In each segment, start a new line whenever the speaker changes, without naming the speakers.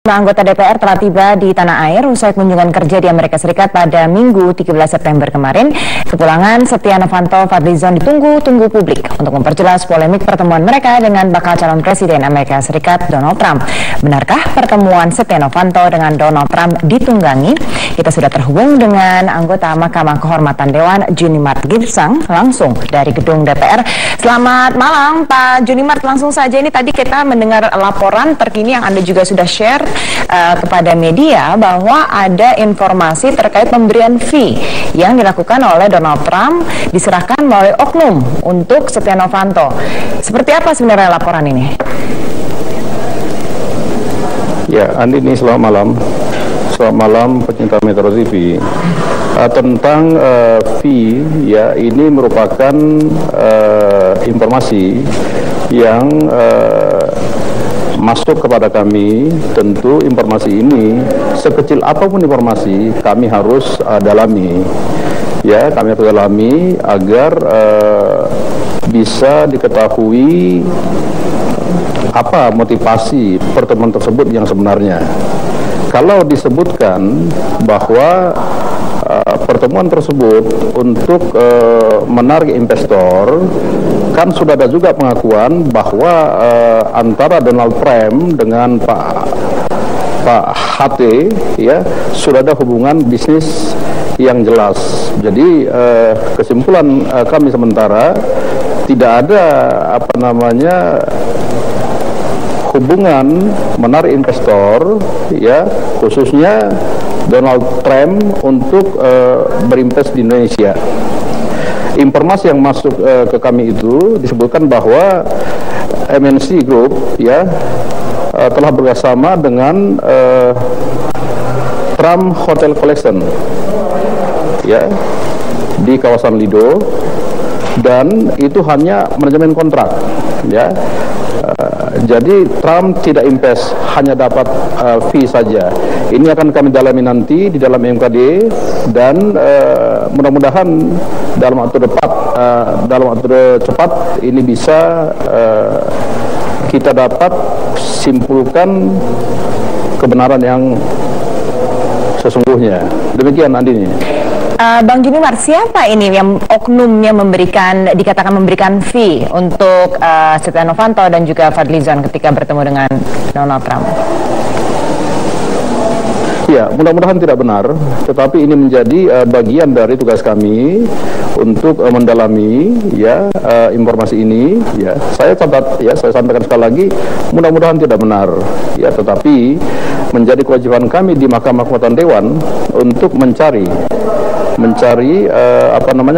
Anggota DPR telah tiba di tanah air usai kunjungan kerja di Amerika Serikat pada Minggu 13 September kemarin. Kepulangan Setia Novanto Fadlizon ditunggu-tunggu publik untuk memperjelas polemik pertemuan mereka dengan bakal calon presiden Amerika Serikat Donald Trump. Benarkah pertemuan Setia Novanto dengan Donald Trump ditunggangi? Kita sudah terhubung dengan anggota Mahkamah Kehormatan Dewan Junimart Girsang langsung dari gedung DPR. Selamat malam Pak Junimart, langsung saja ini tadi kita mendengar laporan terkini yang Anda juga sudah share kepada media bahwa ada informasi terkait pemberian fee yang dilakukan oleh Donald Trump diserahkan melalui oknum untuk Setia Novanto. Seperti apa sebenarnya laporan ini?
Ya, Andini, selamat malam. Selamat malam pecinta Metro TV. Tentang fee, ya, ini merupakan informasi yang masuk kepada kami. Tentu informasi ini, sekecil apapun informasi, kami harus dalami. Ya, kami harus dalami agar bisa diketahui apa motivasi pertemuan tersebut yang sebenarnya. Kalau disebutkan bahwa pertemuan tersebut untuk menarik investor, kan sudah ada juga pengakuan bahwa antara Donald Trump dengan Pak HT, ya, sudah ada hubungan bisnis yang jelas. Jadi kesimpulan kami sementara tidak ada hubungan menarik investor, ya, khususnya Donald Trump untuk berinvest di Indonesia. Informasi yang masuk ke kami itu disebutkan bahwa MNC Group, ya, telah bekerjasama dengan Trump Hotel Collection, ya, di kawasan Lido, dan itu hanya manajemen kontrak, ya. Jadi Trump tidak invest, hanya dapat fee saja. Ini akan kami dalami nanti di dalam MKD, dan mudah-mudahan dalam waktu cepat ini bisa kita dapat simpulkan kebenaran yang sesungguhnya. Demikian, Andini.
Bang Junimart, siapa ini yang oknumnya dikatakan memberikan fee untuk Setia Novanto dan juga Fadlizon ketika bertemu dengan Donald Trump?
Ya, mudah-mudahan tidak benar, tetapi ini menjadi bagian dari tugas kami untuk mendalami, ya, informasi ini. Ya, saya catat, ya, saya sampaikan sekali lagi, mudah-mudahan tidak benar, ya, tetapi menjadi kewajiban kami di Mahkamah Kehormatan Dewan untuk mencari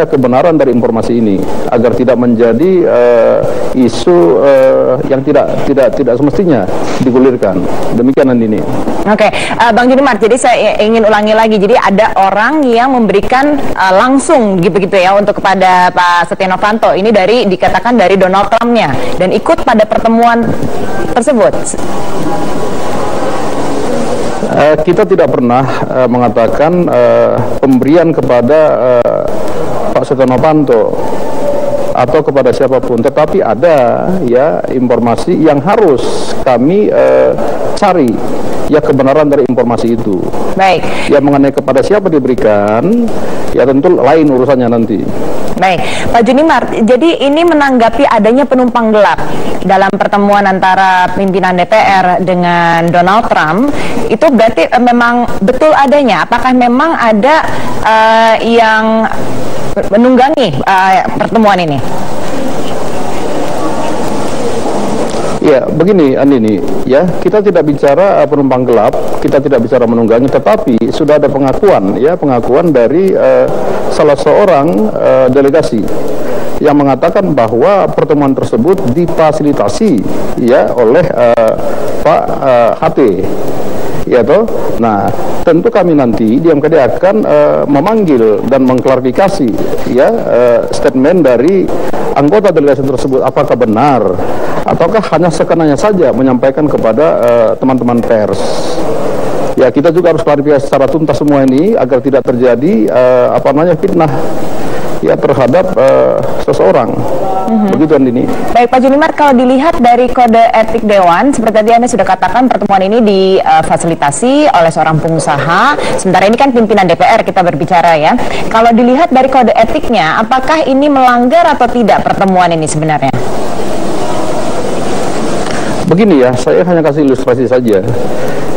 kebenaran dari informasi ini agar tidak menjadi isu yang tidak semestinya digulirkan. Demikian, Andini.
Oke, Bang Junimart, jadi saya ingin ulangi lagi. Jadi ada orang yang memberikan langsung begitu ya untuk kepada Pak Setia Novanto. Ini dikatakan dari Donald Trump-nya dan ikut pada pertemuan tersebut.
Kita tidak pernah mengatakan pemberian kepada Pak Setia Novanto atau kepada siapapun, tetapi ada, ya, informasi yang harus kami cari, ya, kebenaran dari informasi itu.
Baik.
Ya, mengenai kepada siapa diberikan, ya, tentu lain urusannya nanti.
Baik, Pak Junimart, jadi ini menanggapi adanya penumpang gelap dalam pertemuan antara pimpinan DPR dengan Donald Trump, itu berarti memang betul adanya? Apakah memang ada yang menunggangi pertemuan ini?
Ya, begini, Andini, ya, kita tidak bicara penumpang gelap, kita tidak bicara menunggangi, tetapi sudah ada pengakuan dari salah seorang delegasi yang mengatakan bahwa pertemuan tersebut difasilitasi, ya, oleh Pak HT. Ya toh. Nah, tentu kami nanti di MKD akan memanggil dan mengklarifikasi, ya, statement dari anggota delegasi tersebut, apakah benar ataukah hanya sekenanya saja menyampaikan kepada teman-teman pers. Ya, kita juga harus klarifikasi secara tuntas semua ini agar tidak terjadi fitnah ya terhadap seseorang. Begitu Andini.
Baik Pak Junimart, kalau dilihat dari kode etik Dewan, seperti tadi Anda sudah katakan pertemuan ini difasilitasi oleh seorang pengusaha, sementara ini kan pimpinan DPR kita berbicara ya. Kalau dilihat dari kode etiknya, apakah ini melanggar atau tidak pertemuan ini sebenarnya?
Begini ya, saya hanya kasih ilustrasi saja.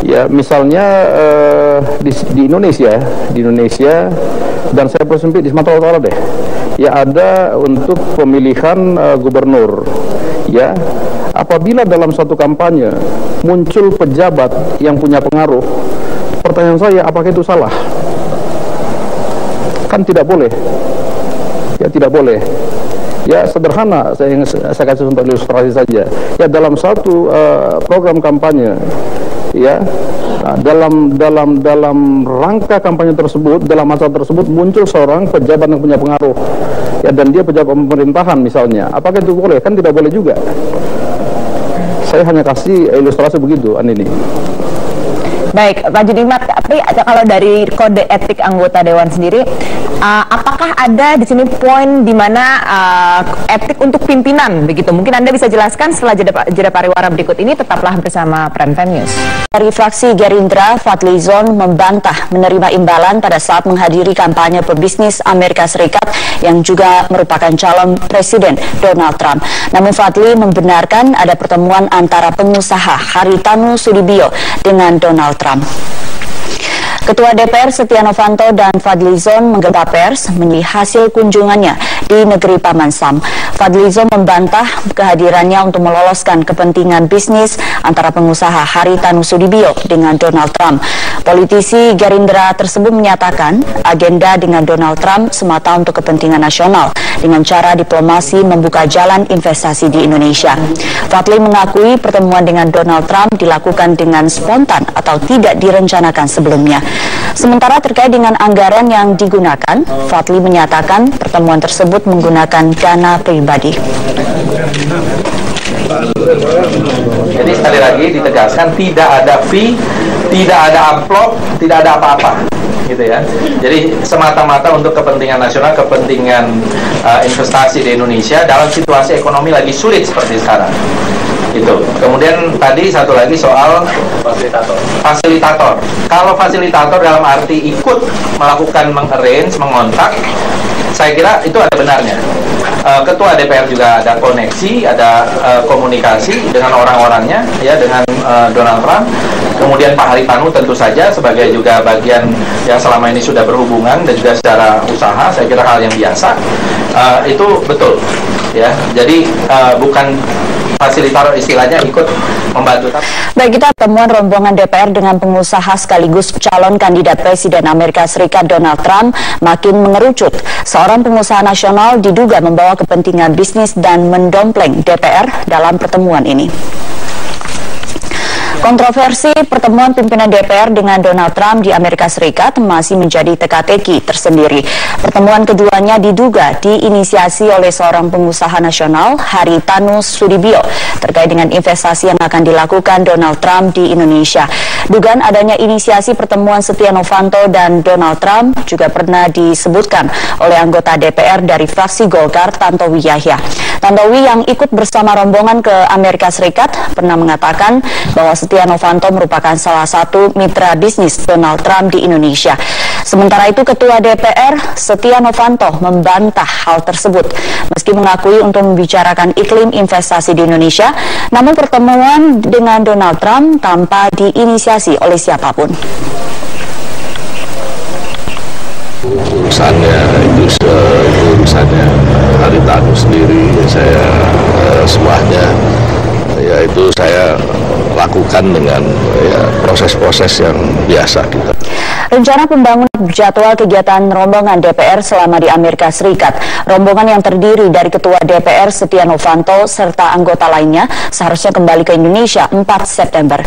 Ya, misalnya di Indonesia, dan saya persempit di Sumatera Utara deh. Ya, ada untuk pemilihan gubernur. Ya, apabila dalam satu kampanye muncul pejabat yang punya pengaruh, pertanyaan saya, apakah itu salah? Kan tidak boleh. Ya, tidak boleh. Ya, sederhana, saya kasih untuk ilustrasi saja. Ya, dalam satu program kampanye, ya, dalam rangka kampanye tersebut, dalam masa tersebut muncul seorang pejabat yang punya pengaruh, ya, dan dia pejabat pemerintahan misalnya. Apakah itu boleh? Kan tidak boleh juga. Saya hanya kasih ilustrasi begitu, Andini.
Baik, Pak Junimart, tapi kalau dari kode etik anggota Dewan sendiri, apakah ada di sini poin di mana etik untuk pimpinan begitu? Mungkin Anda bisa jelaskan setelah jeda pariwara berikut ini. Tetaplah bersama Prime Time News.
Dari fraksi Gerindra, Fadlizon membantah menerima imbalan pada saat menghadiri kampanye pebisnis Amerika Serikat yang juga merupakan calon Presiden Donald Trump. Namun Fadli membenarkan ada pertemuan antara pengusaha Haritanu Sudibyo dengan Donald Trump. Ketua DPR Setia Novanto dan Fadlizon menggelar pers melihat hasil kunjungannya di negeri Paman Sam. Fadlizon membantah kehadirannya untuk meloloskan kepentingan bisnis antara pengusaha Haritanu Sudibyo dengan Donald Trump. Politisi Gerindra tersebut menyatakan agenda dengan Donald Trump semata untuk kepentingan nasional dengan cara diplomasi membuka jalan investasi di Indonesia. Fadli mengakui pertemuan dengan Donald Trump dilakukan dengan spontan atau tidak direncanakan sebelumnya. Sementara terkait dengan anggaran yang digunakan, Fadli menyatakan pertemuan tersebut menggunakan dana pribadi.
Jadi sekali lagi ditegaskan tidak ada fee, tidak ada amplop, tidak ada apa-apa, gitu ya. Jadi semata-mata untuk kepentingan nasional, kepentingan investasi di Indonesia dalam situasi ekonomi lagi sulit seperti sekarang. Gitu. Kemudian tadi satu lagi soal fasilitator. Kalau fasilitator dalam arti ikut melakukan mengarrange, mengontak, saya kira itu ada benarnya. Ketua DPR juga ada koneksi, ada komunikasi dengan orang-orangnya, ya, dengan Donald Trump. Kemudian Pak Haritanu tentu saja sebagai juga bagian yang selama ini sudah berhubungan dan juga secara usaha, saya kira hal yang biasa. Itu betul, ya. Jadi bukan fasilitator istilahnya ikut membantu.
Baik, kita temuan rombongan DPR dengan pengusaha sekaligus calon kandidat Presiden Amerika Serikat Donald Trump makin mengerucut. Seorang pengusaha nasional diduga membawa kepentingan bisnis dan mendompleng DPR dalam pertemuan ini. Kontroversi pertemuan pimpinan DPR dengan Donald Trump di Amerika Serikat masih menjadi teka-teki tersendiri. Pertemuan keduanya diduga diinisiasi oleh seorang pengusaha nasional, Haritanu Sudibyo, terkait dengan investasi yang akan dilakukan Donald Trump di Indonesia. Dugaan adanya inisiasi pertemuan Setia Novanto dan Donald Trump juga pernah disebutkan oleh anggota DPR dari fraksi Golkar, Tantowi Yahya. Tantowi yang ikut bersama rombongan ke Amerika Serikat pernah mengatakan bahwa Setia Novanto merupakan salah satu mitra bisnis Donald Trump di Indonesia. Sementara itu, Ketua DPR Setia Novanto membantah hal tersebut. Meski mengakui untuk membicarakan iklim investasi di Indonesia, namun pertemuan dengan Donald Trump tanpa diinisiasi oleh siapapun.
Urusannya itu urusannya Haritanu sendiri, saya semuanya ya itu saya lakukan dengan proses-proses yang biasa kita.
Rencana pembangunan jadwal kegiatan rombongan DPR selama di Amerika Serikat. Rombongan yang terdiri dari Ketua DPR Setia Novanto serta anggota lainnya seharusnya kembali ke Indonesia 4 September.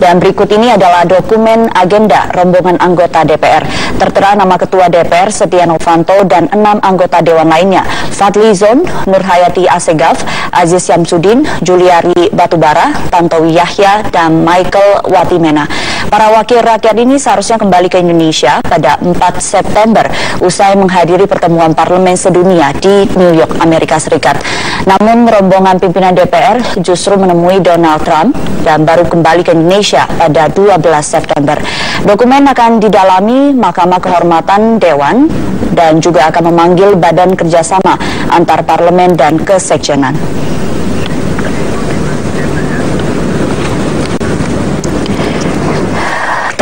Dan berikut ini adalah dokumen agenda rombongan anggota DPR. Tertera nama Ketua DPR Setia Novanto dan 6 anggota Dewan lainnya, Fadlizon, Nurhayati Assegaf, Aziz Syamsuddin, Juliari Batubara, Tantowi Yahya, dan Michael Watimena. Para wakil rakyat ini seharusnya kembali ke Indonesia pada 4 September usai menghadiri pertemuan parlemen sedunia di New York, Amerika Serikat. Namun rombongan pimpinan DPR justru menemui Donald Trump dan baru kembali ke Indonesia pada 12 September. Dokumen akan didalami Mahkamah Kehormatan Dewan dan juga akan memanggil Badan Kerjasama antar Parlemen dan Kesekjenan.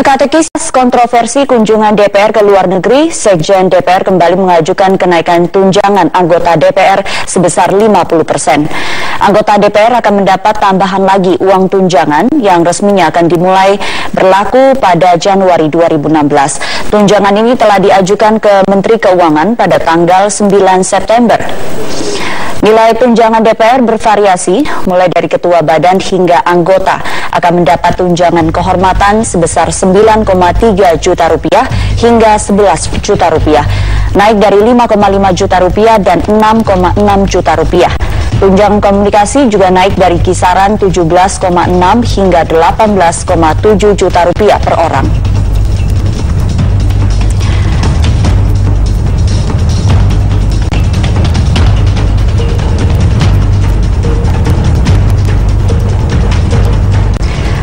Teka-teki kontroversi kunjungan DPR ke luar negeri, Sekjen DPR kembali mengajukan kenaikan tunjangan anggota DPR sebesar 50%. Anggota DPR akan mendapat tambahan lagi uang tunjangan yang resminya akan dimulai berlaku pada Januari 2016. Tunjangan ini telah diajukan ke Menteri Keuangan pada tanggal 9 September. Nilai tunjangan DPR bervariasi, mulai dari ketua badan hingga anggota akan mendapat tunjangan kehormatan sebesar 9,3 juta rupiah hingga 11 juta rupiah, naik dari 5,5 juta rupiah dan 6,6 juta rupiah. Tunjangan komunikasi juga naik dari kisaran 17,6 hingga 18,7 juta rupiah per orang.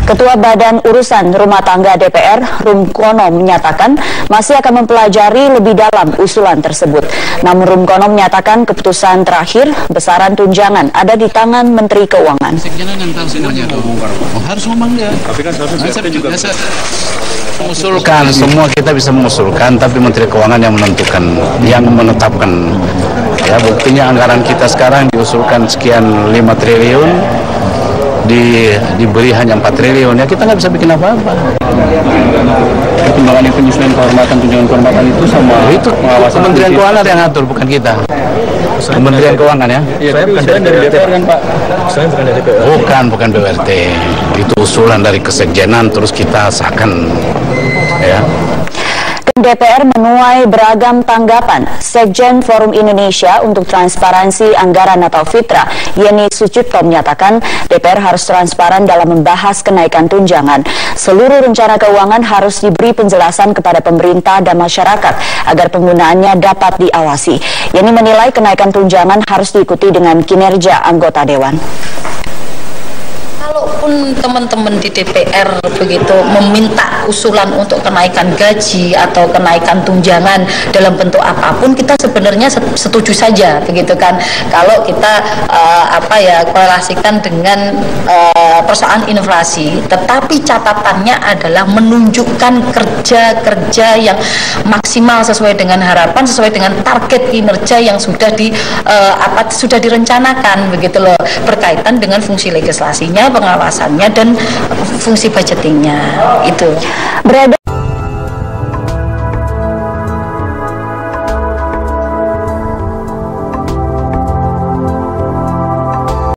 Ketua Badan Urusan Rumah Tangga DPR, Rumkono, menyatakan masih akan mempelajari lebih dalam usulan tersebut. Namun Rumkono menyatakan keputusan terakhir besaran tunjangan ada di tangan Menteri Keuangan.
Sekjen kan tahu semuanya tuh. Harus ngomong dia. Tapi kan seharusnya juga mengusulkan, semua kita bisa mengusulkan, tapi Menteri Keuangan yang menentukan, yang menetapkan. Ya, buktinya anggaran kita sekarang diusulkan sekian 5 triliun. Diberi hanya 4 triliun, ya kita nggak bisa bikin apa-apa. Pertimbangan penyesuaian kehormatan, tunjangan kehormatan itu sama itu Kementerian Keuangan yang ngatur, bukan kita. Kementerian Keuangan ya. Saya bukan dari DPR kan Pak. Saya bukan dari DPR. Bukan BWRT. Itu usulan dari Kesekjenan terus kita sahkan ya.
DPR menuai beragam tanggapan. Sekjen Forum Indonesia untuk Transparansi Anggaran atau FITRA, Yeni Sucipto, menyatakan DPR harus transparan dalam membahas kenaikan tunjangan. Seluruh rencana keuangan harus diberi penjelasan kepada pemerintah dan masyarakat agar penggunaannya dapat diawasi. Yeni menilai kenaikan tunjangan harus diikuti dengan kinerja anggota Dewan.
Kalaupun teman-teman di DPR begitu meminta usulan untuk kenaikan gaji atau kenaikan tunjangan dalam bentuk apapun, kita sebenarnya setuju saja begitu kan. Kalau kita korelasikan dengan persoalan inflasi, tetapi catatannya adalah menunjukkan kerja-kerja yang maksimal sesuai dengan harapan, sesuai dengan target kinerja yang sudah direncanakan begitu loh, berkaitan dengan fungsi legislasinya, pengawasannya dan fungsi budgetingnya itu.
Beredar